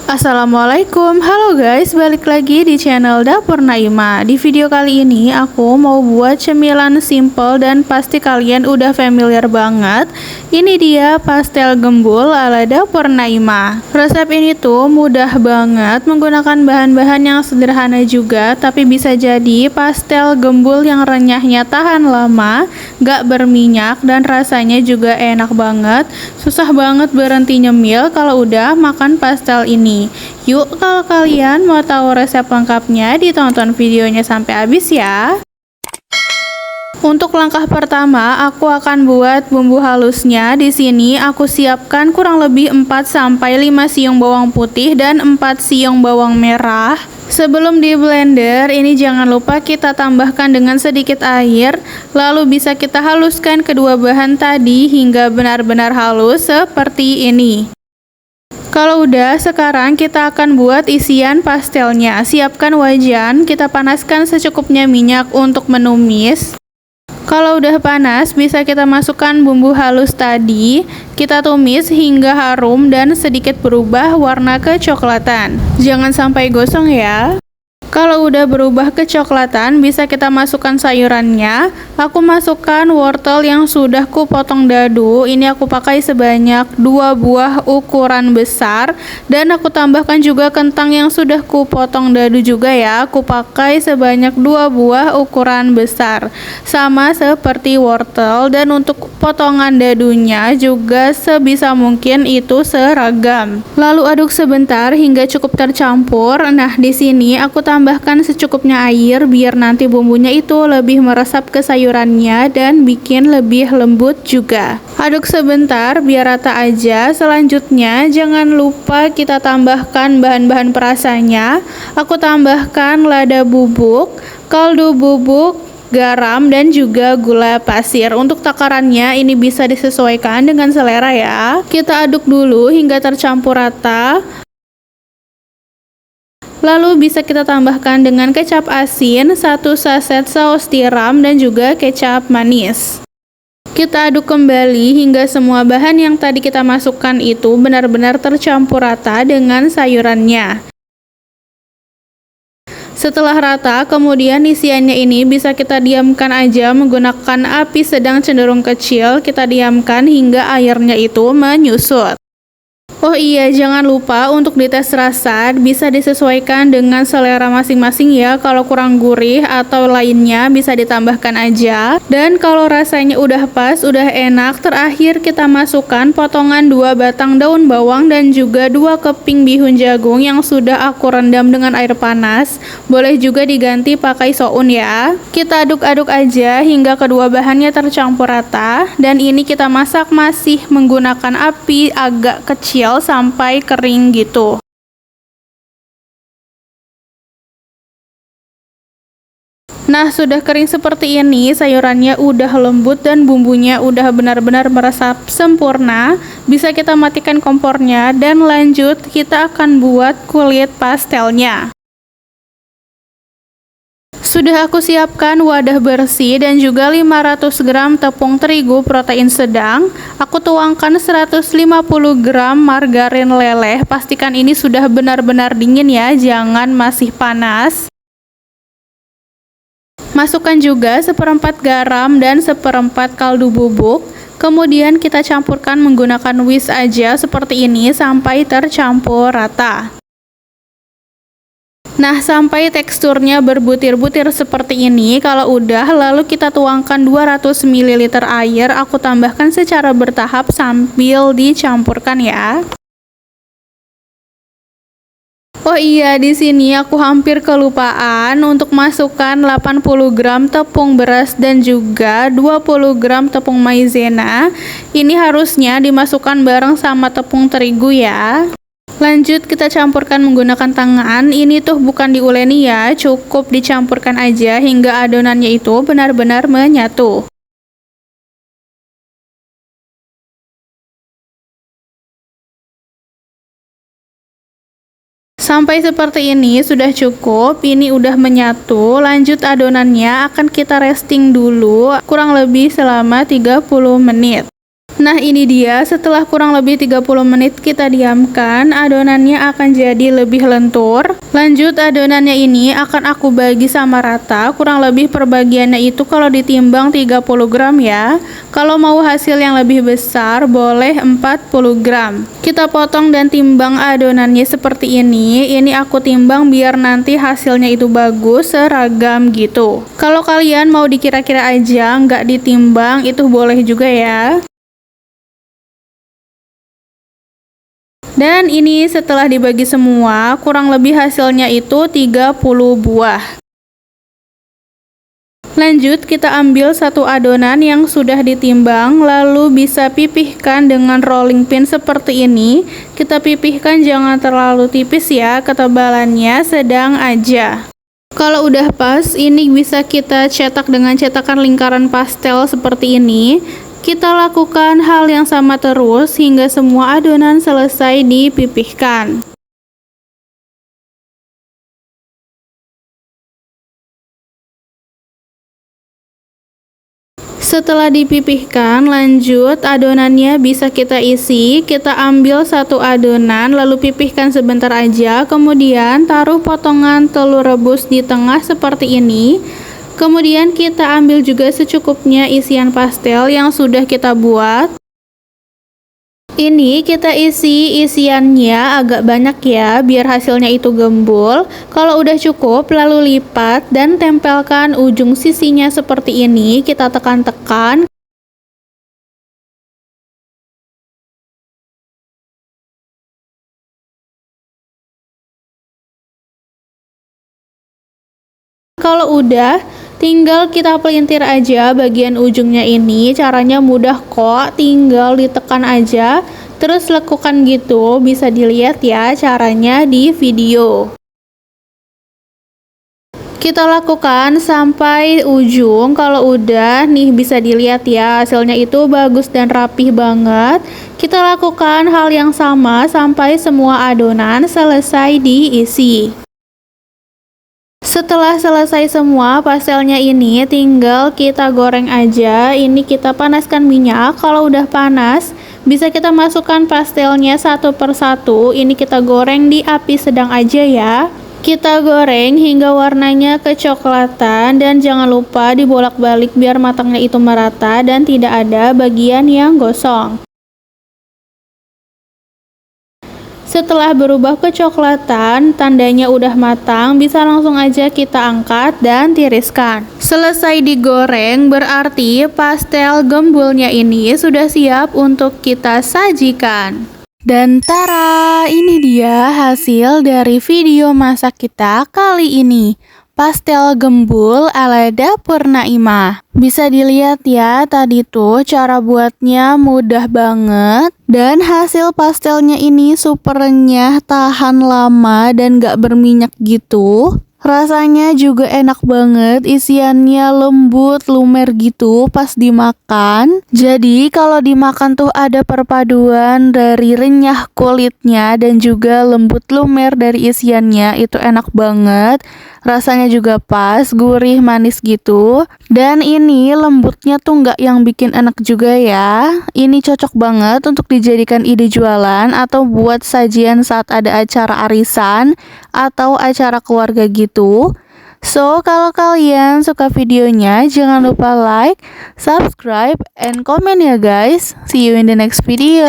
Assalamualaikum, halo guys, balik lagi di channel Dapur Naima. Di video kali ini aku mau buat cemilan simple dan pasti kalian udah familiar banget. Ini dia pastel gembul ala Dapur Naima. Resep ini tuh mudah banget, menggunakan bahan-bahan yang sederhana juga, tapi bisa jadi pastel gembul yang renyahnya tahan lama, gak berminyak, dan rasanya juga enak banget. Susah banget berhenti nyemil kalau udah makan pastel ini. Yuk, kalau kalian mau tahu resep lengkapnya, ditonton videonya sampai habis ya. Untuk langkah pertama, aku akan buat bumbu halusnya. Di sini aku siapkan kurang lebih 4 sampai 5 siung bawang putih dan 4 siung bawang merah. Sebelum di blender, ini jangan lupa kita tambahkan dengan sedikit air, lalu bisa kita haluskan kedua bahan tadi hingga benar-benar halus seperti ini. Kalau udah, sekarang kita akan buat isian pastelnya. Siapkan wajan, kita panaskan secukupnya minyak untuk menumis. Kalau udah panas, bisa kita masukkan bumbu halus tadi. Kita tumis hingga harum dan sedikit berubah warna kecoklatan. Jangan sampai gosong ya. Kalau udah berubah kecoklatan, bisa kita masukkan sayurannya. Aku masukkan wortel yang sudah kupotong dadu. Ini aku pakai sebanyak 2 buah ukuran besar. Dan aku tambahkan juga kentang yang sudah kupotong dadu juga ya. Aku pakai sebanyak 2 buah ukuran besar. Sama seperti wortel, dan untuk potongan dadunya juga sebisa mungkin itu seragam. Lalu aduk sebentar hingga cukup tercampur. Nah, di sini aku tambahkan secukupnya air biar nanti bumbunya itu lebih meresap ke sayurannya dan bikin lebih lembut juga. Aduk sebentar biar rata aja. Selanjutnya jangan lupa kita tambahkan bahan-bahan perasanya. Aku tambahkan lada bubuk, kaldu bubuk, garam, dan juga gula pasir. Untuk takarannya ini bisa disesuaikan dengan selera ya. Kita aduk dulu hingga tercampur rata. Lalu bisa kita tambahkan dengan kecap asin, 1 saset saus tiram, dan juga kecap manis. Kita aduk kembali hingga semua bahan yang tadi kita masukkan itu benar-benar tercampur rata dengan sayurannya. Setelah rata, kemudian isiannya ini bisa kita diamkan aja menggunakan api sedang cenderung kecil. Kita diamkan hingga airnya itu menyusut. Oh iya, jangan lupa untuk dites rasa, bisa disesuaikan dengan selera masing-masing ya. Kalau kurang gurih atau lainnya bisa ditambahkan aja. Dan kalau rasanya udah pas, udah enak, terakhir kita masukkan potongan 2 batang daun bawang dan juga 2 keping bihun jagung yang sudah aku rendam dengan air panas. Boleh juga diganti pakai soun ya. Kita aduk-aduk aja hingga kedua bahannya tercampur rata, dan ini kita masak masih menggunakan api agak kecil sampai kering gitu. Nah, sudah kering seperti ini, sayurannya udah lembut dan bumbunya udah benar-benar meresap sempurna. Bisa kita matikan kompornya dan lanjut kita akan buat kulit pastelnya. Sudah aku siapkan wadah bersih dan juga 500 gram tepung terigu protein sedang. Aku tuangkan 150 gram margarin leleh. Pastikan ini sudah benar-benar dingin ya, jangan masih panas. Masukkan juga 1/4 garam dan 1/4 kaldu bubuk. Kemudian kita campurkan menggunakan whisk aja seperti ini sampai tercampur rata. Nah, sampai teksturnya berbutir-butir seperti ini. Kalau udah, lalu kita tuangkan 200 ml air. Aku tambahkan secara bertahap sambil dicampurkan ya. Oh iya, di sini aku hampir kelupaan untuk masukkan 80 gram tepung beras dan juga 20 gram tepung maizena. Ini harusnya dimasukkan bareng sama tepung terigu ya. Lanjut kita campurkan menggunakan tangan. Ini tuh bukan diuleni ya, cukup dicampurkan aja hingga adonannya itu benar-benar menyatu. Sampai seperti ini sudah cukup, ini udah menyatu. Lanjut adonannya akan kita resting dulu kurang lebih selama 30 menit. Nah ini dia, setelah kurang lebih 30 menit kita diamkan, adonannya akan jadi lebih lentur. Lanjut, adonannya ini akan aku bagi sama rata, kurang lebih perbagiannya itu kalau ditimbang 30 gram ya. Kalau mau hasil yang lebih besar boleh 40 gram. Kita potong dan timbang adonannya seperti ini aku timbang biar nanti hasilnya itu bagus, seragam gitu. Kalau kalian mau dikira-kira aja, nggak ditimbang, itu boleh juga ya. Dan ini setelah dibagi semua, kurang lebih hasilnya itu 30 buah. Lanjut, kita ambil satu adonan yang sudah ditimbang, lalu bisa pipihkan dengan rolling pin seperti ini. Kita pipihkan jangan terlalu tipis ya, ketebalannya sedang aja. Kalau udah pas, ini bisa kita cetak dengan cetakan lingkaran pastel seperti ini. Kita lakukan hal yang sama terus hingga semua adonan selesai dipipihkan. Setelah dipipihkan, lanjut adonannya bisa kita isi. Kita ambil satu adonan lalu pipihkan sebentar aja, kemudian taruh potongan telur rebus di tengah seperti ini. Kemudian kita ambil juga secukupnya isian pastel yang sudah kita buat. Ini kita isi isiannya agak banyak ya, biar hasilnya itu gembul. Kalau udah cukup, lalu lipat dan tempelkan ujung sisinya seperti ini. Kita tekan-tekan. Kalau udah, tinggal kita pelintir aja bagian ujungnya ini. Caranya mudah kok, tinggal ditekan aja, terus lekukan gitu. Bisa dilihat ya caranya di video. Kita lakukan sampai ujung. Kalau udah nih bisa dilihat ya, hasilnya itu bagus dan rapih banget. Kita lakukan hal yang sama sampai semua adonan selesai diisi. Setelah selesai semua pastelnya ini, tinggal kita goreng aja. Ini kita panaskan minyak. Kalau udah panas, bisa kita masukkan pastelnya satu persatu. Ini kita goreng di api sedang aja ya. Kita goreng hingga warnanya kecoklatan dan jangan lupa dibolak-balik biar matangnya itu merata dan tidak ada bagian yang gosong. Setelah berubah kecoklatan, tandanya udah matang, bisa langsung aja kita angkat dan tiriskan. Selesai digoreng, berarti pastel gembulnya ini sudah siap untuk kita sajikan. Dan tara, ini dia hasil dari video masak kita kali ini. Pastel gembul ala dapur Naimah. Bisa dilihat ya, tadi tuh cara buatnya mudah banget. Dan hasil pastelnya ini super renyah, tahan lama dan gak berminyak gitu. Rasanya juga enak banget, isiannya lembut, lumer gitu pas dimakan. Jadi kalau dimakan tuh ada perpaduan dari renyah kulitnya dan juga lembut lumer dari isiannya, itu enak banget. Rasanya juga pas, gurih, manis gitu. Dan ini lembutnya tuh nggak yang bikin enak juga ya. Ini cocok banget untuk dijadikan ide jualan atau buat sajian saat ada acara arisan atau acara keluarga gitu. So, kalau kalian suka videonya, jangan lupa like, subscribe, and comment ya guys. See you in the next video.